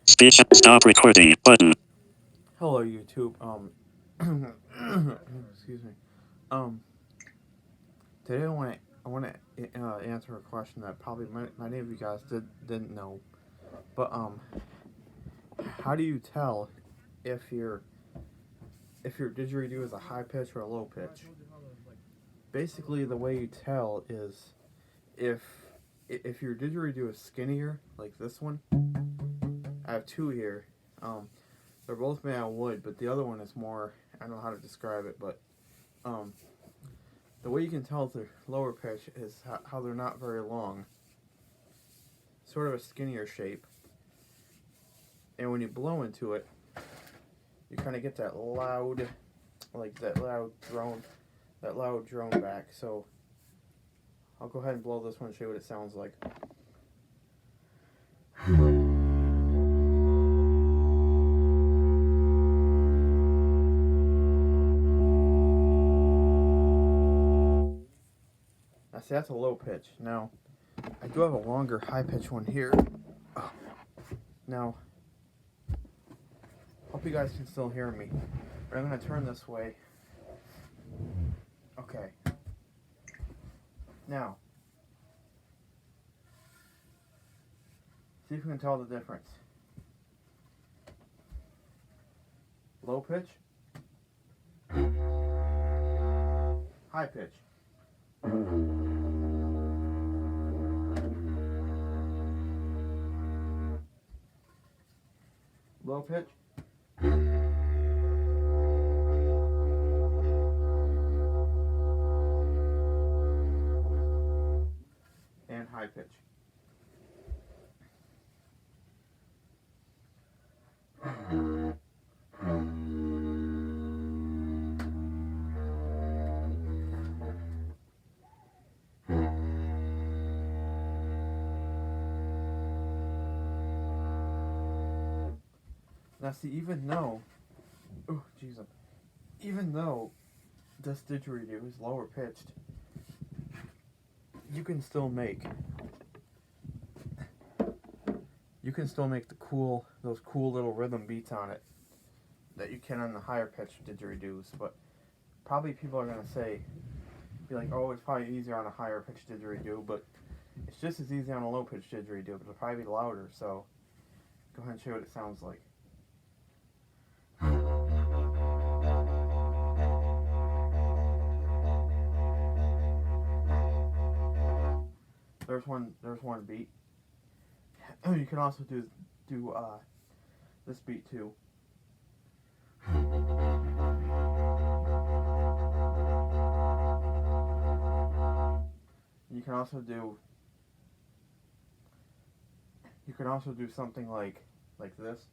Speech. Stop recording button. Hello, YouTube. Excuse me. Um, Today I want to answer a question that probably many of you guys didn't know. But how do you tell if your didgeridoo is a high pitch or a low pitch? Basically, the way you tell is if if your didgeridoo is skinnier, like this one. I have two here. Um, they're both made out of wood, but the other one is more. I don't know how to describe it, but um, the way you can tell if they're lower pitch is how they're not very long, sort of a skinnier shape. And when you blow into it, you kind of get that loud, that loud drone back. So I'll go ahead and blow this one and show you what it sounds like. Now see, that's a low pitch. Now I do have a longer high pitch one here. Now, hope you guys can still hear me. But I'm gonna turn this way. Okay. Now, see if you can tell the difference. Low pitch, high pitch. Low pitch. And high pitch. Now see, even though this didgeridoo is lower pitched, you can still make those cool little rhythm beats on it that you can on the higher pitched didgeridoos. But probably people are gonna be like, oh, it's probably easier on a higher pitched didgeridoo, but it's just as easy on a low pitched didgeridoo, but it'll probably be louder. So go ahead and show you what it sounds like. There's one beat. You can also do this beat too. You can also do something like this.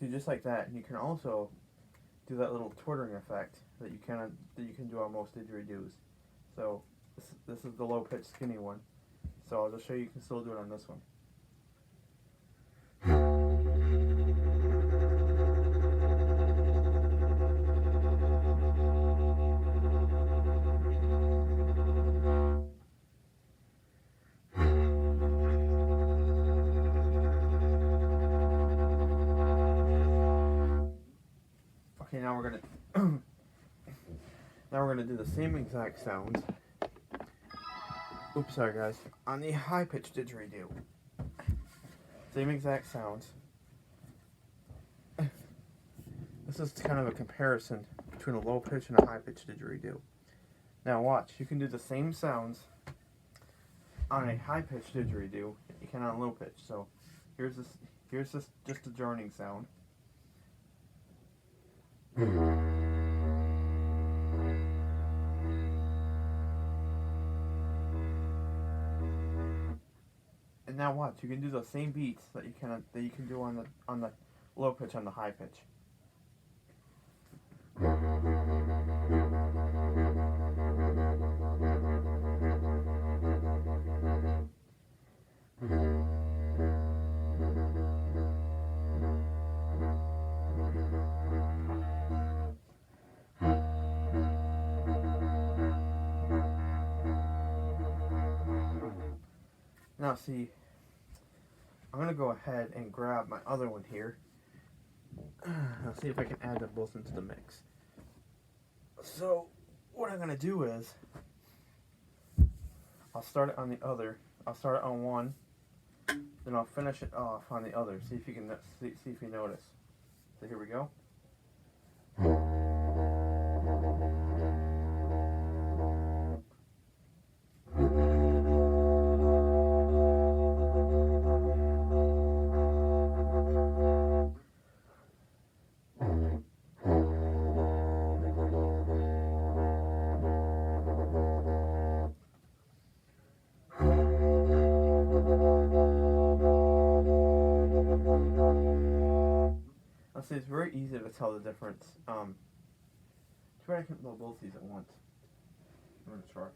See, just like that. And you can also do that little twittering effect that you can do on most didgeridoos. So this is the low pitch skinny one. So I'll just show you can still do it on this one. Okay, now we're gonna do the same exact sounds. Oops, sorry guys. On the high pitched didgeridoo. Same exact sounds. This is kind of a comparison between a low pitch and a high pitched didgeridoo. Now watch, you can do the same sounds on a high pitched didgeridoo that you can on a low pitch. So here's just a droning sound. And now watch, you can do the same beats that you can do on the low pitch on the high pitch. Now see, I'm gonna go ahead and grab my other one here. I'll see if I can add them both into the mix. So what I'm gonna do is I'll start it on the other. I'll start it on one, then I'll finish it off on the other. See if you can see if you notice. So here we go. I'll say it's very easy to tell the difference. Too bad I can't blow both these at once. I'm gonna try.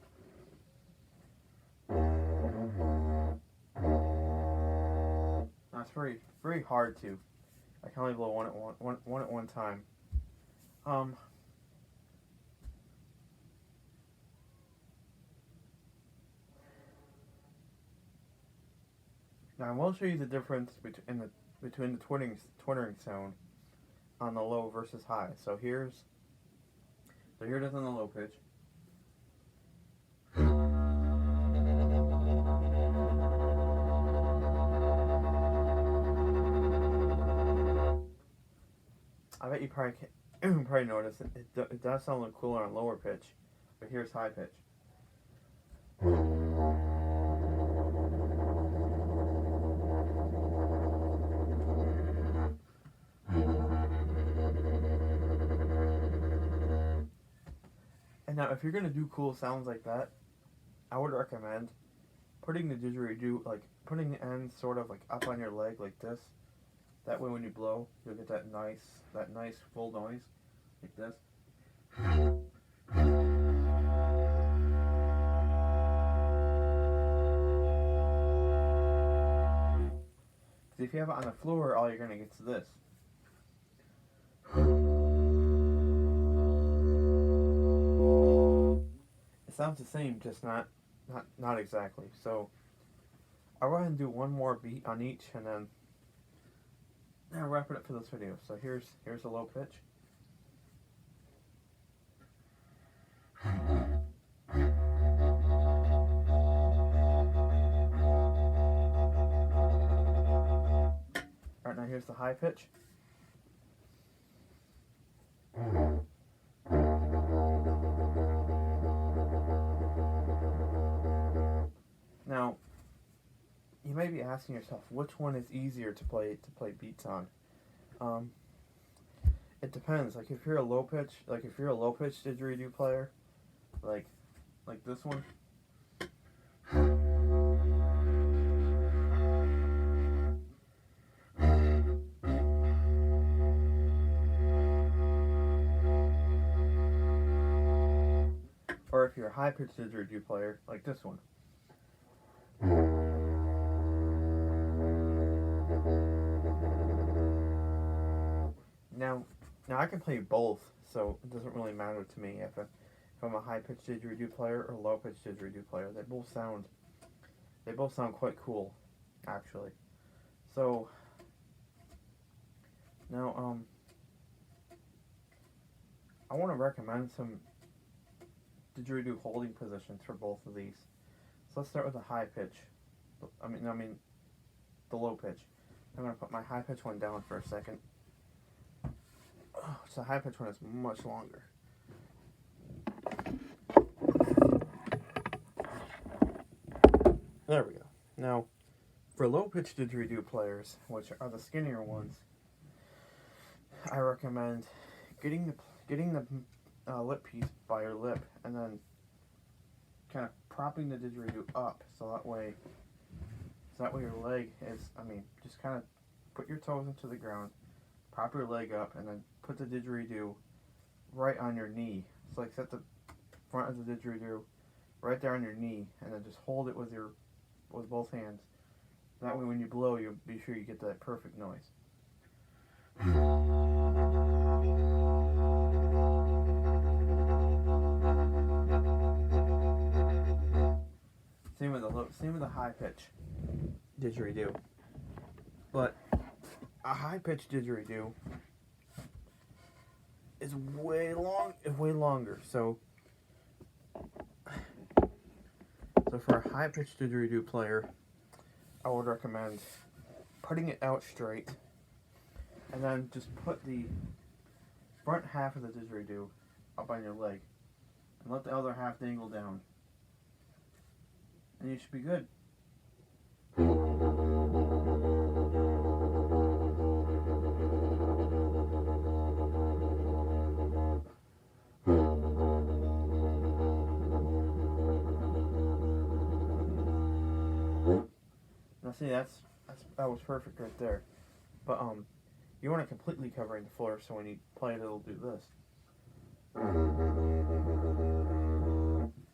That's very hard to. I can only blow one at one time. Now I will show you the difference between the twittering sound on the low versus high. So here it is on the low pitch. I bet you probably notice it does sound a little cooler on lower pitch, but here's high pitch. And now, if you're gonna do cool sounds like that, I would recommend putting the didgeridoo, like putting the end sort of like up on your leg like this. That way, when you blow, you'll get that nice full noise like this. Because if you have it on the floor, all you're gonna get is this. It sounds the same, just not exactly. So I'll go ahead and do one more beat on each, and then I'll wrap it up for this video. So here's a low pitch. Alright, now here's the high pitch. Now, you may be asking yourself, which one is easier to play beats on? It depends. Like if you're a low pitch didgeridoo player, like this one. Or if you're a high pitch didgeridoo player, like this one. Now I can play both, so it doesn't really matter to me if I'm a high pitched didgeridoo player or a low pitched didgeridoo player. They both sound quite cool, actually. So now I want to recommend some didgeridoo holding positions for both of these. So let's start with the high pitch. I mean the low pitch. I'm gonna put my high pitch one down for a second. So the high pitch one is much longer. There we go. Now, for low pitch didgeridoo players, which are the skinnier ones, I recommend getting the lip piece by your lip and then kind of propping the didgeridoo up so that way your leg is, just kind of put your toes into the ground, prop your leg up, and then put the didgeridoo right on your knee. So like set the front of the didgeridoo right there on your knee, and then just hold it with both hands. That way when you blow, you'll be sure you get that perfect noise. Same with the same with a high pitch didgeridoo. But a high pitch didgeridoo is way longer. So for a high pitch didgeridoo player, I would recommend putting it out straight, and then just put the front half of the didgeridoo up on your leg, and let the other half dangle down, and you should be good. Now see, that was perfect right there. But you want it completely covering the floor, so when you play it, it'll do this.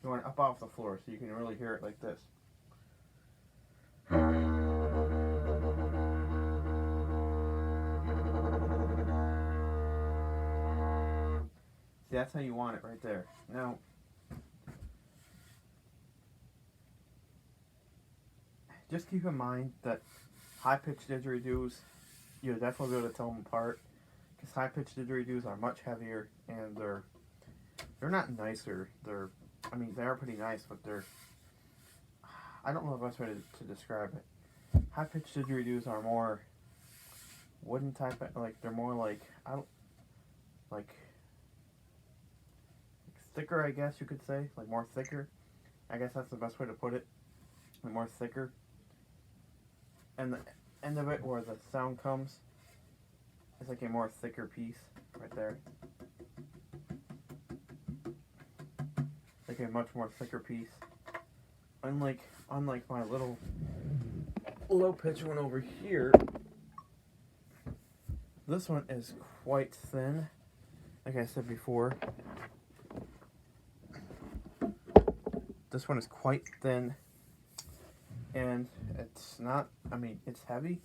You want it up off the floor, so you can really hear it like this. See, that's how you want it right there. Now, just keep in mind that high-pitched didgeridoos, you'll definitely be able to tell them apart, because high-pitched didgeridoos are much heavier, and they're not nicer. They are pretty nice, but I don't know the best way to describe it. High-pitched didgeridoos are more wooden type, they're more thicker, I guess you could say, like more thicker. I guess that's the best way to put it. Like more thicker. And the end of it where the sound comes is like a more thicker piece right there. Like a much more thicker piece. Unlike my little low pitch one over here, this one is quite thin. Like I said before, this one is quite thin, and it's not, it's heavy,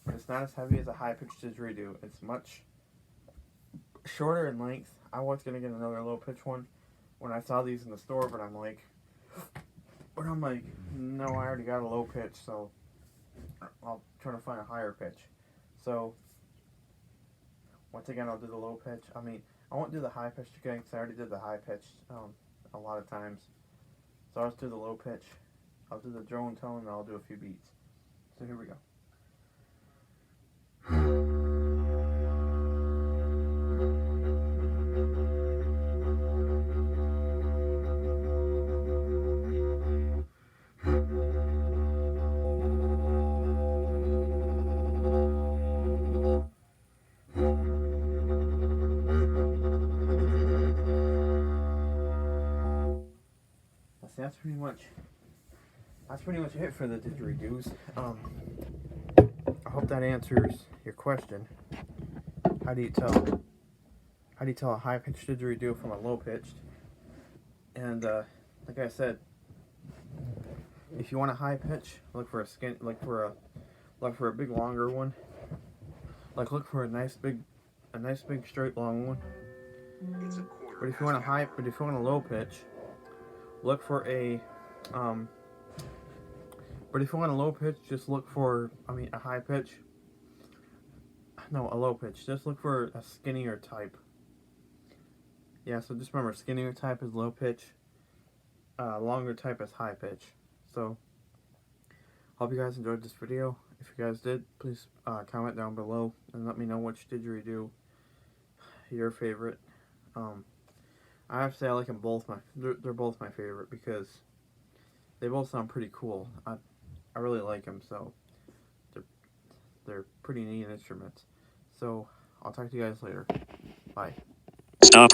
but it's not as heavy as a high-pitched didgeridoo. It's much shorter in length. I was going to get another low-pitch one when I saw these in the store, but I'm like, no, I already got a low pitch, so I'll try to find a higher pitch. So, once again, I'll do the low pitch. I won't do the high pitch again, because I already did the high pitch a lot of times. So I'll just do the low pitch. I'll do the drone tone, and I'll do a few beats. So here we go. That's pretty much it for the didgeridoos. I hope that answers your question. How do you tell a high pitched didgeridoo from a low pitched? And like I said, if you want a high pitch, look for a big longer one. Look for a nice big straight long one. But if you want a low pitch, look for a but if you want a low pitch, just look for a high pitch. No, a low pitch. Just look for a skinnier type. Yeah, so just remember, skinnier type is low pitch, longer type is high pitch. So hope you guys enjoyed this video. If you guys did, please comment down below and let me know which didgeridoo your favorite. I have to say I like them both. They're both my favorite because they both sound pretty cool. I really like them, so they're pretty neat instruments. So I'll talk to you guys later. Bye. Stop.